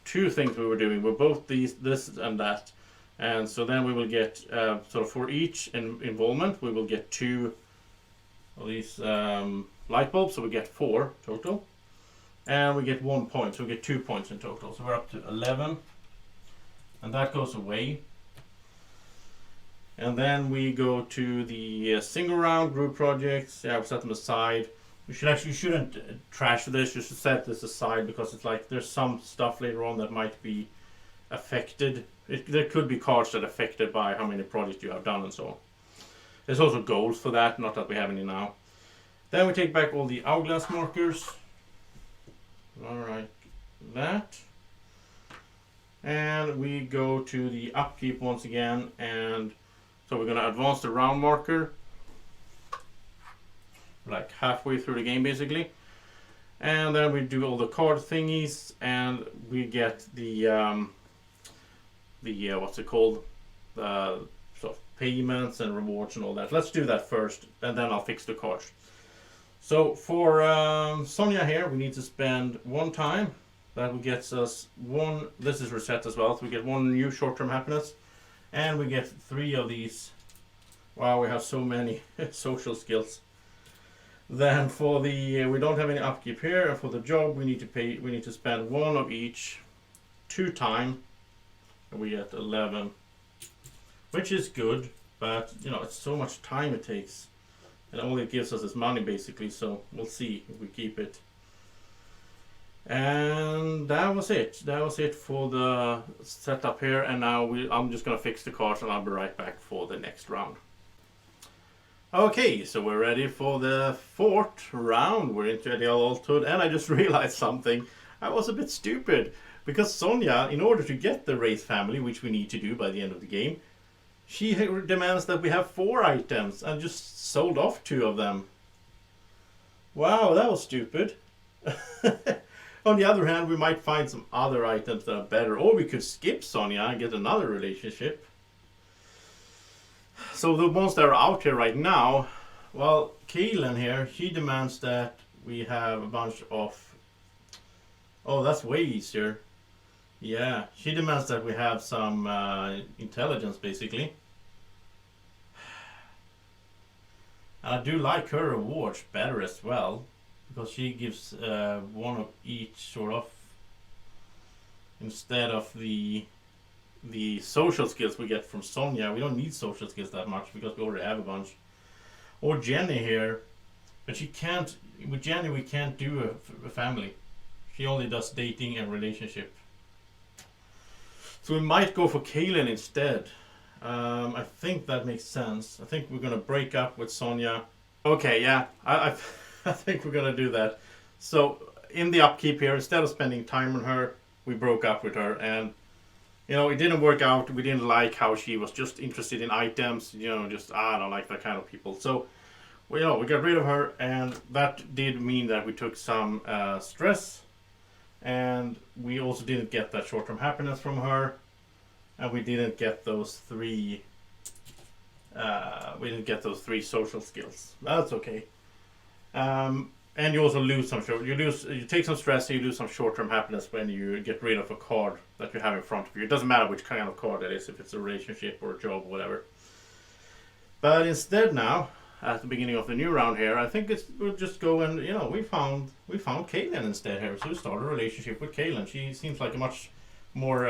things we were doing. We're both this and that, and so then we will get sort of for each involvement we will get 2 of these light bulbs, so we get 4 total, and we get 1 point, so we get 2 points in total. So we're up to 11, and that goes away. And then we go to the single round group projects. Yeah, we set them aside. You shouldn't trash this. You should set this aside because it's like there's some stuff later on that might be affected. There could be cards that are affected by how many projects you have done and so on. There's also goals for that, not that we have any now. Then we take back all the hourglass markers. Alright, that. And we go to the upkeep once again, and so we're going to advance the round marker like halfway through the game basically, and then we do all the card thingies, and we get the what's it called, the sort of payments and rewards and all that. Let's do that first, and then I'll fix the cards. So for Sonia here, we need to spend 1 time. That gets us 1. This is reset as well, so we get 1 new short-term happiness. And we get 3 of these. Wow, we have so many social skills. Then for the we don't have any upkeep here, and for the job we need to spend 1 of each 2 times, and we get 11, which is good, but you know, it's so much time it takes, and all it gives us is money basically. So we'll see if we keep it. And that was it. That was it for the setup here. And now I'm just gonna fix the cards, and I'll be right back for the next round. Okay, so we're ready for the 4th round. We're into the adulthood, and I just realized something. I was a bit stupid because Sonia, in order to get the Wraith family, which we need to do by the end of the game, she demands that we have 4 items, and just sold off 2 of them. Wow, that was stupid. On the other hand, we might find some other items that are better, or we could skip Sonia and get another relationship. So the ones that are out here right now, well, Kaylin here, she demands that we have a bunch of... Oh, that's way easier. Yeah, she demands that we have some intelligence, basically. And I do like her rewards better as well. because she gives one of each sort of, instead of the social skills we get from Sonia. We don't need social skills that much because we already have a bunch. Or Jenny here, but she can't. With Jenny, we can't do a family. She only does dating and relationship. So we might go for Kaylin instead. I think that makes sense. I think we're gonna break up with Sonia. Okay, yeah, I think we're gonna do that. So in the upkeep here, instead of spending time on her, we broke up with her, and you know, it didn't work out. We didn't like how she was just interested in items. You know, just I don't like that kind of people. So, well, you know, we got rid of her, and that did mean that we took some stress, and we also didn't get that short-term happiness from her, and we didn't get those three. We didn't get those 3 social skills. That's okay. And you also lose some you take some stress, and you lose some short-term happiness when you get rid of a card that you have in front of you. It doesn't matter which kind of card it is, if it's a relationship or a job or whatever. But instead now, at the beginning of the new round here, I think we'll just go and, you know, we found Kaylin instead here. So we start a relationship with Kaylin. She seems like a much more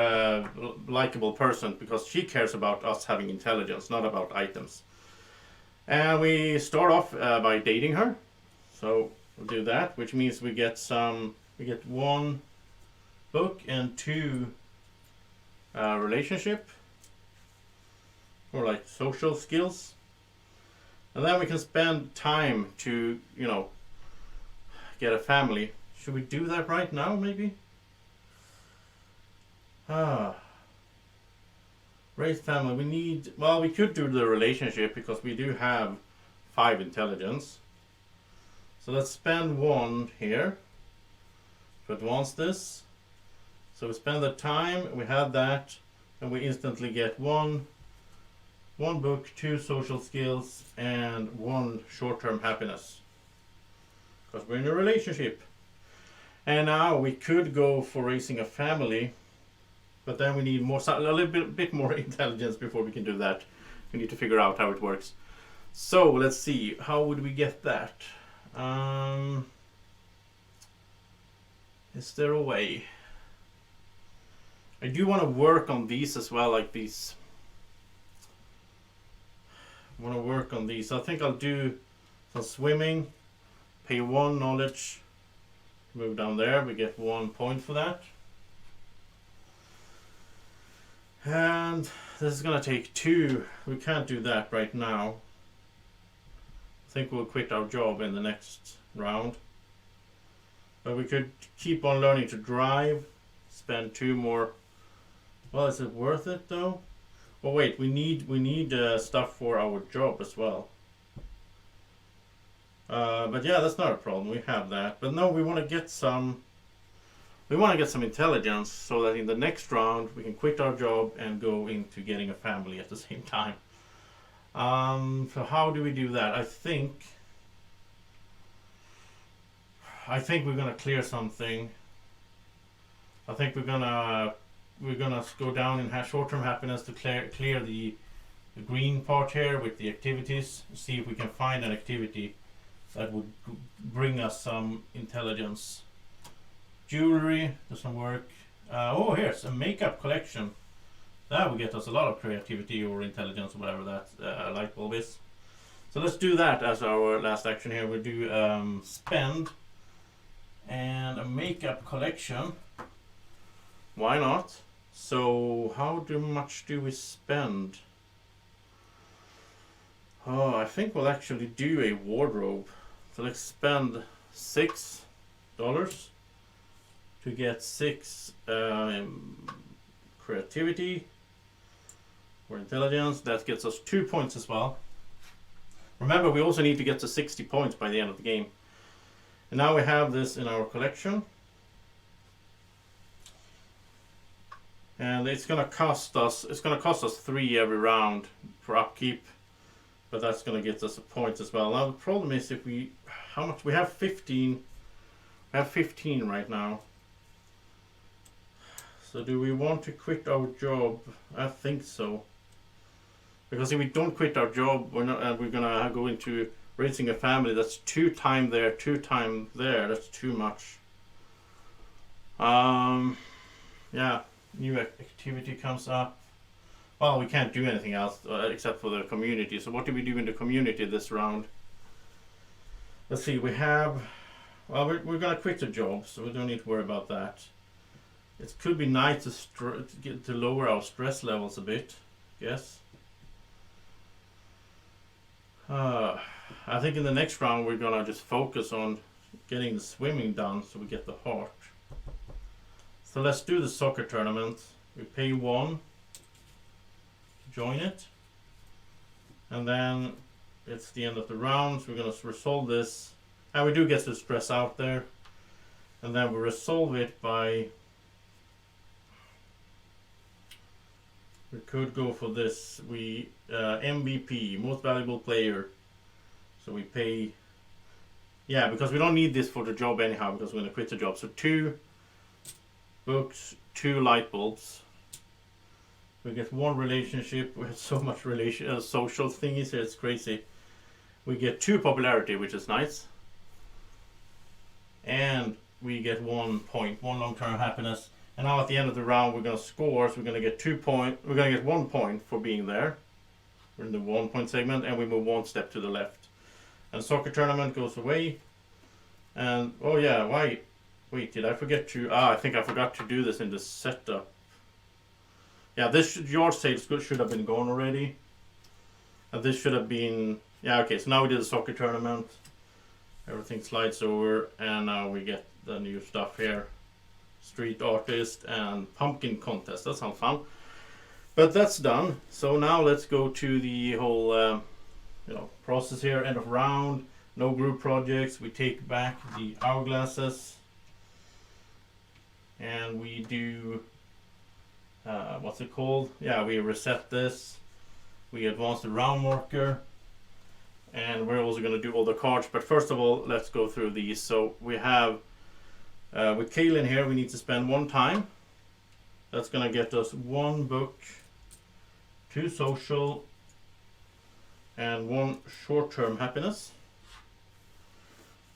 likable person because she cares about us having intelligence, not about items. And we start off by dating her. So we'll do that, which means we get 1 book and 2 relationship, or like social skills, and then we can spend time to, you know, get a family. Should we do that right now, maybe? Raise family. We could do the relationship because we do have 5 intelligence. So let's spend 1 here to advance this. So we spend the time, we have that, and we instantly get 1 book, 2 social skills, and 1 short-term happiness. Because we're in a relationship. And now we could go for raising a family, but then we need a little bit more intelligence before we can do that. We need to figure out how it works. So let's see, how would we get that? Is there a way? I do want to work on these as well, like these. I want to work on these. I think I'll do some swimming, pay 1 knowledge, move down there, we get 1 point for that. And this is gonna take 2. We can't do that right now. I think we'll quit our job in the next round. But we could keep on learning to drive, spend 2 more. Well, is it worth it though? Oh wait, we need stuff for our job as well. But yeah, that's not a problem. We have that. But no, we want to get some. We want to get some intelligence so that in the next round we can quit our job and go into getting a family at the same time. So how do we do that? I think we're gonna clear something. I think we're gonna go down and have short-term happiness to clear the green part here with the activities. See if we can find an activity that would bring us some intelligence. Jewelry doesn't work. Oh, here's a makeup collection. That will get us a lot of creativity or intelligence or whatever that light bulb is. So let's do that as our last action here. We'll do spend and a makeup collection. Why not? So how much do we spend? Oh, I think we'll actually do a wardrobe. So let's spend $6 to get 6 creativity or intelligence. That gets us 2 points as well. Remember, we also need to get to 60 points by the end of the game. And now we have this in our collection. And it's gonna cost us 3 every round for upkeep. But that's gonna get us a point as well. Now the problem is if we have 15. We have 15 right now. So do we want to quit our job? I think so. Because if we don't quit our job, we're gonna go into Raising a family, that's 2 time there, 2 time there. That's too much. Yeah, new activity comes up. Well, we can't do anything else except for the community. So what do we do in the community this round? Let's see, we have... Well, we're gonna quit the job, so we don't need to worry about that. It could be nice to lower our stress levels a bit, yes. I think in the next round we're gonna just focus on getting the swimming done so we get the heart. So let's do the soccer tournament. We pay 1 to join it. And then it's the end of the round, so we're gonna resolve this. And we do get the stress out there. And then we resolve it by... We could go for this. We MVP, most valuable player. So we pay... Yeah, because we don't need this for the job anyhow, because we're going to quit the job. So 2 books, 2 light bulbs. We get 1 relationship. We have so much social thingies here, it's crazy. We get 2 popularity, which is nice. And we get 1 point, 1 long-term happiness. And now at the end of the round we're going to score, so we're going to get 2 points. We're going to get 1 point for being there. We're in the 1 point segment, and we move 1 step to the left. And the soccer tournament goes away. And oh yeah, wait, did I forget to... I think I forgot to do this in the setup. Yeah, this yard sale should have been gone already. And this should have been... Yeah, okay, so now we did the soccer tournament. Everything slides over, and now we get the new stuff here. Street artist and pumpkin contest. That sounds fun. But that's done. So now let's go to the whole process here. End of round. No group projects. We take back the hourglasses. And we do... what's it called? Yeah, we reset this. We advance the round marker. And we're also going to do all the cards. But first of all, let's go through these. So we have... with Kaylin here, we need to spend 1 time. That's going to get us 1 book, 2 social, and 1 short-term happiness.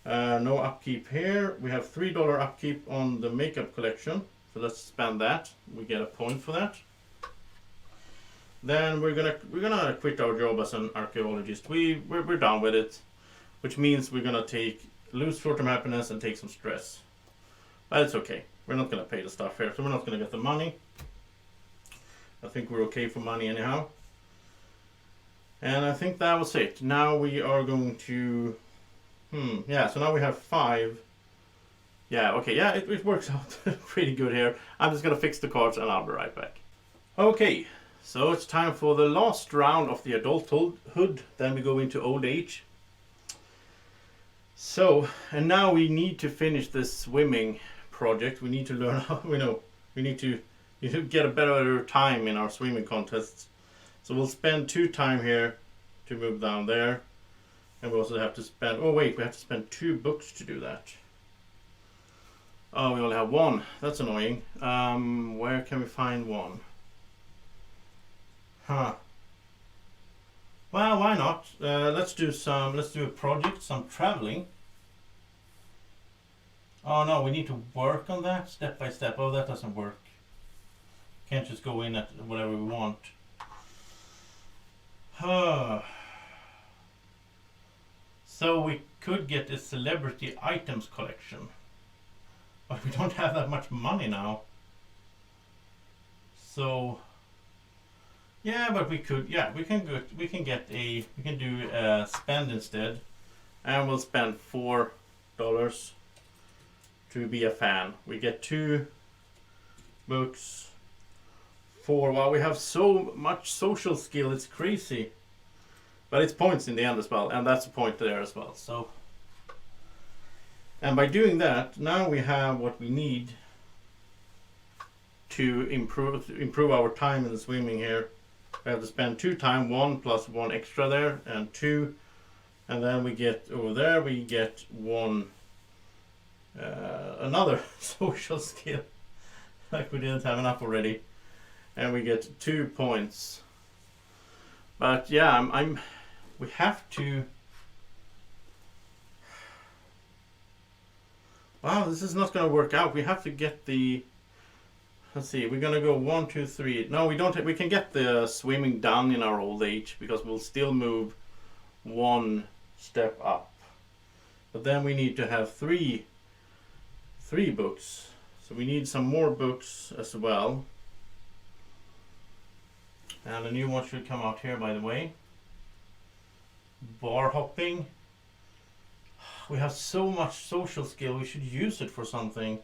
No upkeep here. We have $3 upkeep on the makeup collection. So let's spend that. We get a point for that. Then we're gonna quit our job as an archaeologist. We're done with it, which means we're gonna lose short-term happiness and take some stress. But it's okay. We're not going to pay the stuff here, so we're not going to get the money. I think we're okay for money anyhow. And I think that was it. Now we are going to... yeah, so now we have 5. Yeah, okay, yeah, it works out pretty good here. I'm just going to fix the cards and I'll be right back. Okay, so it's time for the last round of the adulthood. Then we go into old age. So, and now we need to finish this swimming project. We need to learn how, we need to get a better time in our swimming contests. So we'll spend 2 time here to move down there. And we also have to spend, we have to spend 2 books to do that. Oh, we only have 1. That's annoying. Where can we find 1? Well, why not? Let's do a project, some traveling. Oh no, we need to work on that step by step. Oh, that doesn't work. Can't just go in at whatever we want. So we could get a celebrity items collection. But we don't have that much money now. So yeah, but we could, we can do spend instead. And we'll spend $4 to be a fan. We get 2 books. 4. Wow, we have so much social skill, it's crazy. But it's points in the end as well, and that's a point there as well. So, and by doing that, now we have what we need to improve our time in the swimming here. We have to spend 2 time, 1 plus 1 extra there, and 2. And then we get over there, we get 1 another social skill, like we didn't have enough already, and we get 2 points. But yeah, we have to Wow, this is not going to work out. We have to get the... Let's see, we're going to go 1, 2, 3. No, we don't. We can get the swimming done in our old age because we'll still move one step up. But then we need to have three books. So we need some more books as well. And a new one should come out here, by the way. Bar hopping. We have so much social skill, we should use it for something.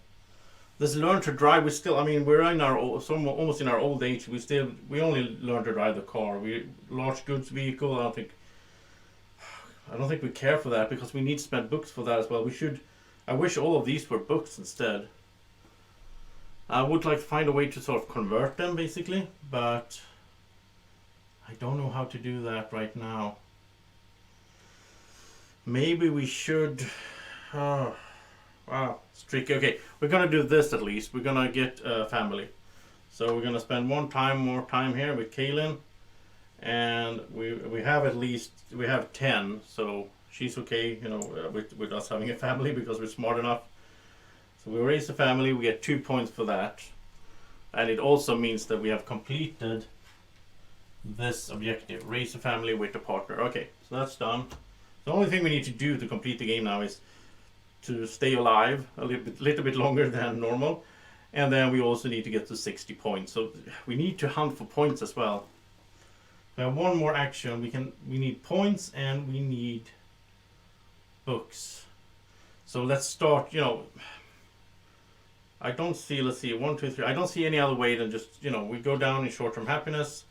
This learn to drive, we still, I mean, we're in our almost in our old age. We only learn to drive the car. Large goods vehicle. I don't think we care for that because we need to spend books for that as well. I wish all of these were books instead. I would like to find a way to sort of convert them basically, but I don't know how to do that right now. Maybe we should. Oh, wow, it's tricky. Okay, we're gonna do this at least. We're gonna get a family. So we're gonna spend more time here with Kaylin, and we have at least 10. So she's okay, with us having a family because we're smart enough. So we raise a family. We get 2 points for that, and it also means that we have completed this objective: raise a family with a partner. Okay, so that's done. The only thing we need to do to complete the game now is to stay alive a little bit longer than normal, and then we also need to get to 60 points. So we need to hunt for points as well. We have one more action. We need points and we need books. So let's start. I don't see. Let's see. 1, 2, 3. I don't see any other way than just we go down in short-term happiness,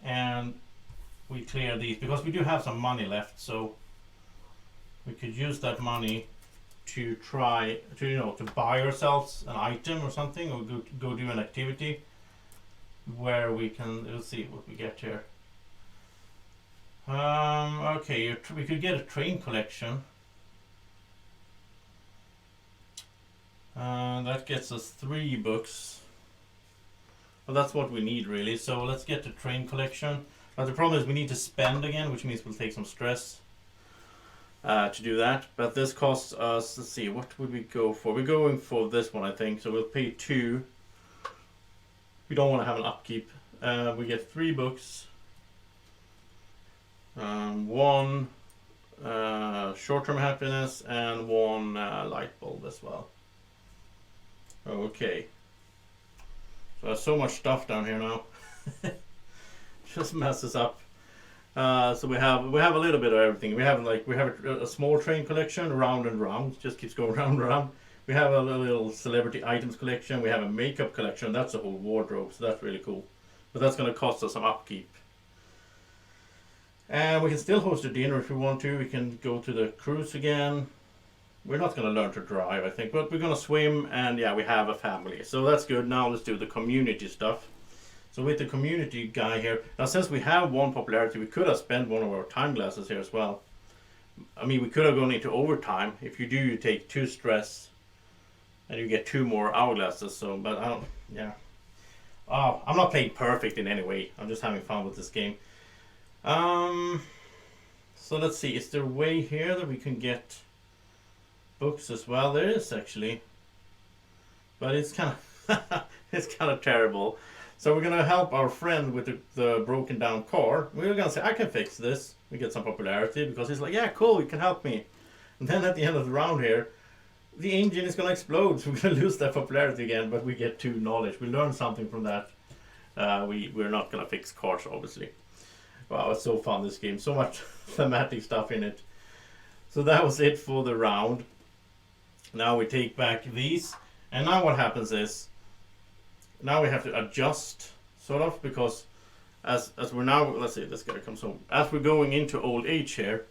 and we clear these because we do have some money left. So we could use that money to try to buy ourselves an item or something, or go do an activity where we can. Let's see what we get here. Okay, we could get a train collection. That gets us 3 books. Well, that's what we need really. So let's get the train collection. But the problem is we need to spend again, which means we'll take some stress to do that. But this costs us, let's see, what would we go for? We're going for this one, I think. So we'll pay 2. We don't want to have an upkeep. We get 3 books. 1 short-term happiness and 1 light bulb as well. Okay. So there's so much stuff down here now. Just messes up. So we have a little bit of everything. We have a small train collection, round and round, just keeps going round and round. We have a little celebrity items collection. We have a makeup collection. That's a whole wardrobe, so that's really cool. But that's going to cost us some upkeep. And we can still host a dinner if we want to. We can go to the cruise again. We're not going to learn to drive, I think, but we're going to swim, and yeah, we have a family. So that's good. Now let's do the community stuff. So with the community guy here, now since we have 1 popularity, we could have spent one of our time glasses here as well. I mean, we could have gone into overtime. If you do, you take 2 stress, and you get 2 more hourglasses. So, but I don't, yeah. Oh, I'm not playing perfect in any way. I'm just having fun with this game. So let's see. Is there a way here that we can get books as well? There is actually, but it's kind of terrible. So we're gonna help our friend with the broken down car. We're gonna say, I can fix this. We get some popularity because he's like, yeah, cool, you can help me. And then at the end of the round here, the engine is gonna explode. So we're gonna lose that popularity again, but we get 2 knowledge. We learn something from that. We're not gonna fix cars, obviously. Wow, it's so fun, this game. So much thematic stuff in it. So that was it for the round. Now we take back these. And now what happens is, now we have to adjust, sort of, because as we're now, let's see, this guy comes home. As we're going into old age here,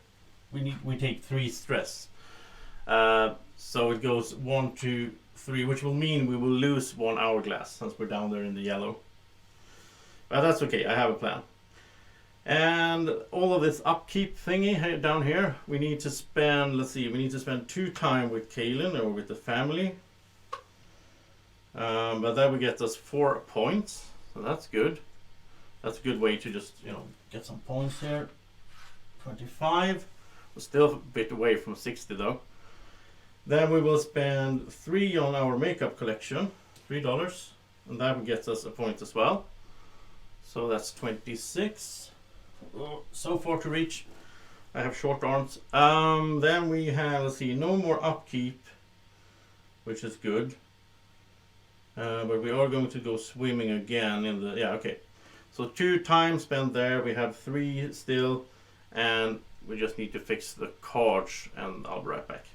we take 3 stress. So it goes 1, 2, 3, which will mean we will lose 1 hourglass since we're down there in the yellow. But that's okay, I have a plan. And all of this upkeep thingy down here, we need to spend, let's see, we need to spend 2 time with Kaylin or with the family. But that will get us 4 points, so that's good. That's a good way to just, get some points here. 25. We're still a bit away from 60 though. Then we will spend 3 on our makeup collection, $3, and that gets us a point as well. So that's 26. So far to reach. I have short arms. Then we have, let's see, no more upkeep, which is good. But we are going to go swimming again in the, yeah, okay. So 2 time spent there, we have 3 still, and we just need to fix the cards, and I'll be right back.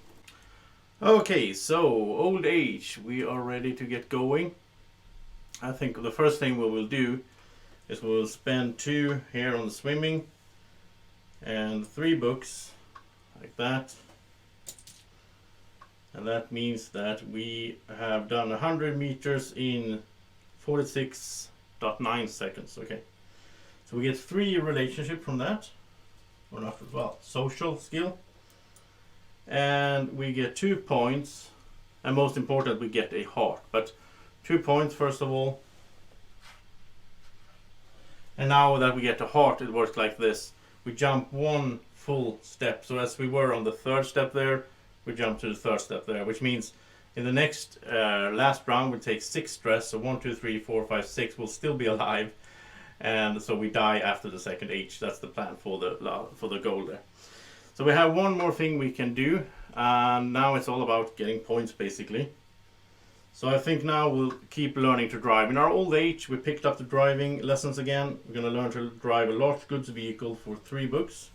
Okay, so old age, we are ready to get going. I think the first thing we will do is we will spend 2 here on the swimming, and 3 books, like that. And that means that we have done 100 meters in 46.9 seconds, okay. So we get 3 relationship from that, or not, well, social skill. And we get 2 points, and most important, we get a heart. But 2 points first of all. And now that we get a heart, it works like this. We jump 1 full step. So as we were on the 3rd step there, we jump to the 3rd step there, which means in the next last round we take 6 stress. So 1, 2, 3, 4, 5, 6 will still be alive, and so we die after the second H. That's the plan for the goal there. So we have one more thing we can do, and now it's all about getting points basically. So I think now we'll keep learning to drive. In our old age, we picked up the driving lessons again. We're going to learn to drive a large goods vehicle for 3 books.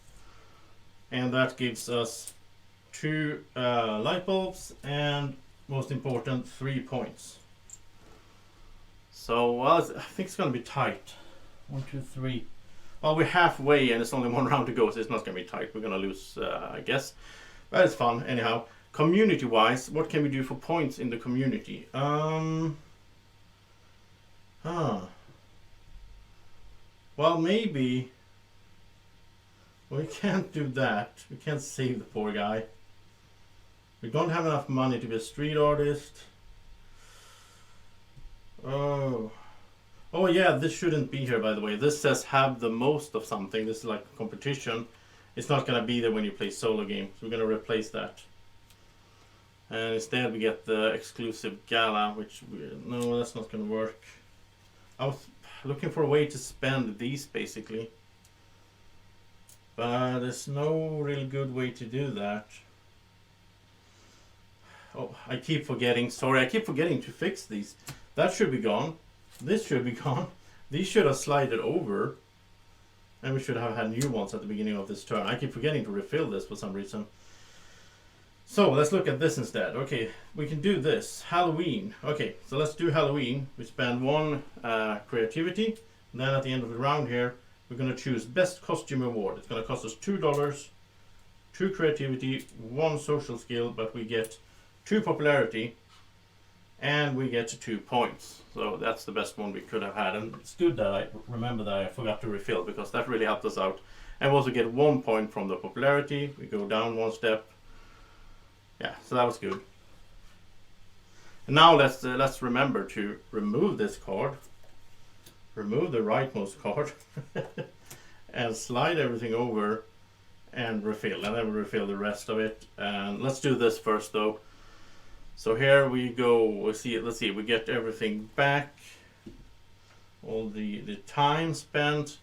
And that gives us 2 light bulbs and, most important, 3 points. So, well, I think it's going to be tight. 1, 2, 3. Well, we're halfway and it's only 1 round to go, so it's not going to be tight. We're going to lose, I guess. But it's fun, anyhow. Community-wise, what can we do for points in the community? Well, maybe we can't do that. We can't save the poor guy. We don't have enough money to be a street artist. Oh yeah, this shouldn't be here, by the way. This says have the most of something. This is like a competition. It's not going to be there when you play solo games. We're going to replace that. And instead we get the exclusive gala, which, no, that's not going to work. I was looking for a way to spend these basically. But there's no real good way to do that. Oh, I keep forgetting. Sorry, I keep forgetting to fix these. That should be gone. This should be gone. These should have slided over. And we should have had new ones at the beginning of this turn. I keep forgetting to refill this for some reason. So let's look at this instead. Okay, we can do this. Halloween. Okay, so let's do Halloween. We spend 1 creativity. And then at the end of the round here, we're going to choose best costume award. It's going to cost us $2, 2 creativity, 1 social skill, but we get 2 popularity, and we get 2 points. So that's the best one we could have had. And it's good that I remember that I forgot to refill, because that really helped us out. And we also get 1 point from the popularity. We go down 1 step. Yeah, so that was good. And now let's remember to remove this card. Remove the rightmost card. And slide everything over and refill. And then we refill the rest of it. And let's do this first though. So here we go. Let's see, we get everything back. All the time spent.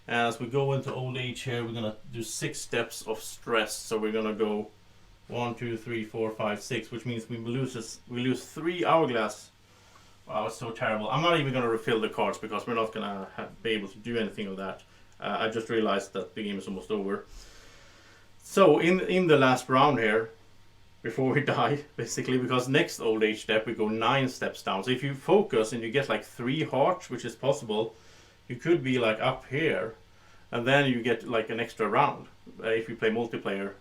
And as we go into old age here, we're gonna do 6 steps of stress. So we're gonna go 1, 2, 3, 4, 5, 6, which means we lose 3 hourglass. Wow, it's so terrible. I'm not even going to refill the cards because we're not going to be able to do anything of that. I just realized that the game is almost over. So in the last round here, before we die, basically, because next old age step we go 9 steps down. So if you focus and you get like 3 hearts, which is possible, you could be like up here, and then you get like an extra round if you play multiplayer.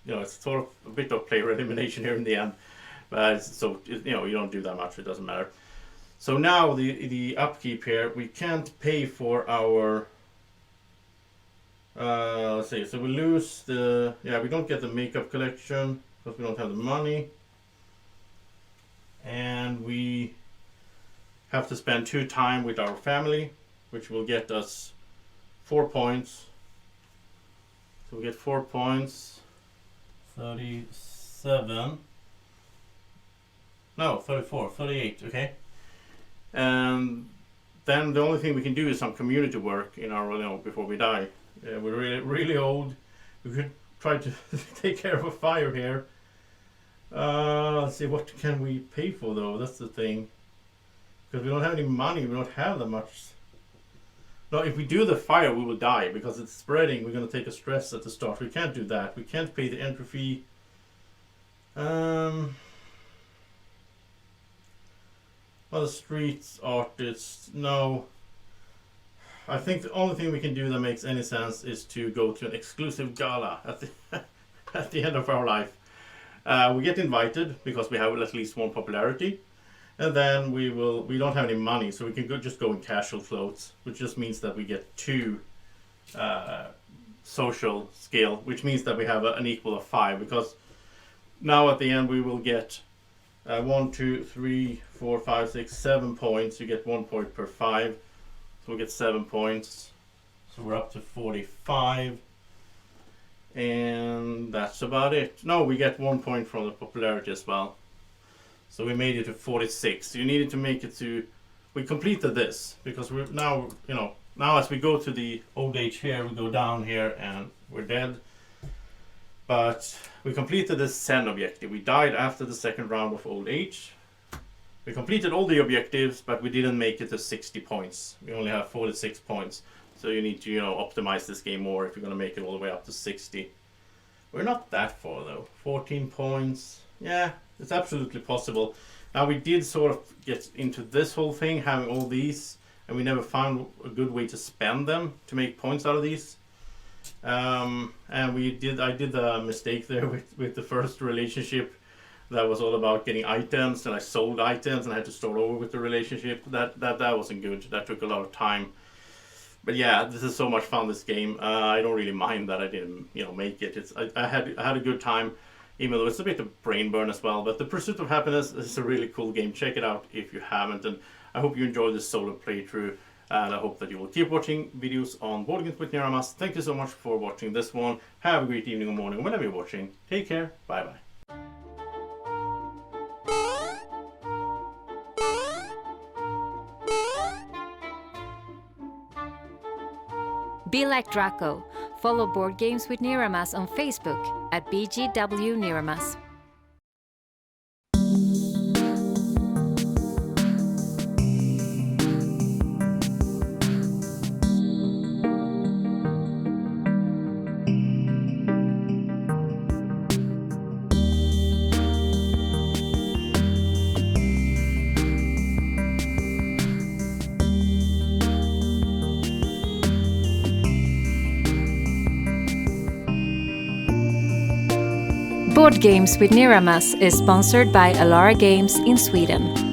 It's sort of a bit of player elimination here in the end, but you don't do that much. It doesn't matter. So now the upkeep here, we can't pay for our. Let's see. So we lose we don't get the makeup collection because we don't have the money, and we have to spend 2 time with our family, which will get us 4 points. So we get 4 points. 30, 37. No, 34, 38, okay. And then the only thing we can do is some community work in our, before we die. We're really, really old. We could try to take care of a fire here. Let's see, what can we pay for though? That's the thing. Because we don't have any money, we don't have that much. No, if we do the fire, we will die because it's spreading. We're going to take a stress at the start. We can't do that. We can't pay the entry fee. Well, the streets artists, no. I think the only thing we can do that makes any sense is to go to an exclusive gala at the at the end of our life. We get invited because we have at least one popularity, and then we don't have any money, so we can just go in casual clothes, which just means that we get 2 social skill, which means that we have an equal of 5, because now at the end we will get 1, 2, 3, 4, 5, 6, 7 points. You get 1 point per 5, so we get 7 points. So we're up to 45, and that's about it. No, we get 1 point from the popularity as well. So we made it to 46. So you needed to make it to. We completed this because we're now, now as we go to the old age here, we go down here and we're dead. But we completed this Zen objective. We died after the second round of old age. We completed all the objectives, but we didn't make it to 60 points. We only have 46 points. So you need to, optimize this game more if you're going to make it all the way up to 60. We're not that far though. 14 points. Yeah, it's absolutely possible. Now we did sort of get into this whole thing, having all these, and we never found a good way to spend them to make points out of these. And I did a mistake there with the first relationship that was all about getting items, and I sold items and I had to start over with the relationship. That wasn't good. That took a lot of time. But yeah, this is so much fun, this game. I don't really mind that I didn't make it. I had a good time, even though it's a bit of brain burn as well. But The Pursuit of Happiness is a really cool game. Check it out if you haven't, and I hope you enjoyed this solo playthrough. And I hope that you will keep watching videos on Board Games with Niramas. Thank you so much for watching this one. Have a great evening or morning, whenever you're watching. Take care. Bye bye. Be like Draco. Follow Board Games with Niramas on Facebook at BGW Niramas. Board Games with Niramas is sponsored by Alara Games in Sweden.